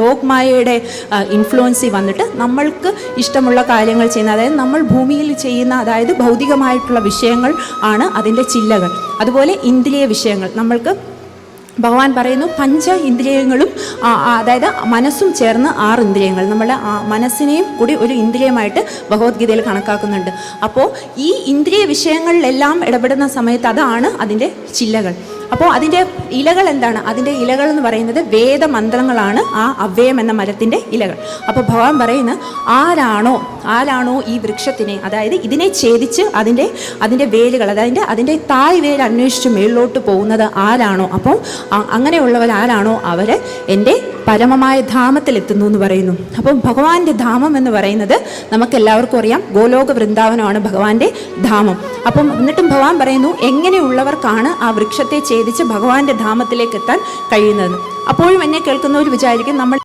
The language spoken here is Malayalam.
യോഗമായയുടെ ഇൻഫ്ലുവൻസിൽ വന്നിട്ട് നമ്മൾക്ക് ഇഷ്ടമുള്ള കാര്യങ്ങൾ ചെയ്യുന്ന, അതായത് നമ്മൾ ഭൂമിയിൽ ചെയ്യുന്ന, അതായത് ഭൗതികമായിട്ടുള്ള വിഷയങ്ങൾ ആണ് അതിൻ്റെ ചില്ലകൾ. അതുപോലെ ഇന്ദ്രിയ വിഷയങ്ങൾ നമ്മൾക്ക് ഭഗവാൻ പറയുന്നു പഞ്ച ഇന്ദ്രിയങ്ങളും, അതായത് മനസ്സും ചേർന്ന് 6 ഇന്ദ്രിയങ്ങൾ, നമ്മുടെ മനസ്സിനെയും കൂടി ഒരു ഇന്ദ്രിയമായിട്ട് ഭഗവത്ഗീതയിൽ കണക്കാക്കുന്നുണ്ട്. അപ്പോൾ ഈ ഇന്ദ്രിയ വിഷയങ്ങളിലെല്ലാം ഇടപെടുന്ന സമയത്ത് അതാണ് അതിൻ്റെ ചില്ലകൾ. അപ്പോൾ അതിൻ്റെ ഇലകൾ എന്താണ്? അതിൻ്റെ ഇലകൾ എന്ന് പറയുന്നത് വേദമന്ത്രങ്ങളാണ്, ആ അവ്യയം എന്ന മരത്തിൻ്റെ ഇലകൾ. അപ്പോൾ ഭഗവാൻ പറയുന്നത് ആരാണോ ഈ വൃക്ഷത്തിനെ, അതായത് ഇതിനെ ഛേദിച്ച് അതിൻ്റെ വേരുകൾ, അതായത് അതിൻ്റെ തായ് വേര് അന്വേഷിച്ച് മേളിലോട്ട് പോകുന്നത് ആരാണോ, അപ്പോൾ അങ്ങനെയുള്ളവരാരാണോ അവർ എൻ്റെ പരമമായ ധാമത്തിലെത്തുന്നു എന്ന് പറയുന്നു. അപ്പം ഭഗവാന്റെ ധാമം എന്ന് പറയുന്നത് നമുക്കെല്ലാവർക്കും അറിയാം, ഗോലോക വൃന്ദാവനമാണ് ഭഗവാന്റെ ധാമം. അപ്പം എന്നിട്ടും ഭഗവാൻ പറയുന്നു എങ്ങനെയുള്ളവർക്കാണ് ആ വൃക്ഷത്തെ ഛേദിച്ച് ഭഗവാന്റെ ധാമത്തിലേക്ക് എത്താൻ കഴിയുന്നത്. അപ്പോഴും എന്നെ കേൾക്കുന്നവർ വിചാരിക്കും നമ്മൾ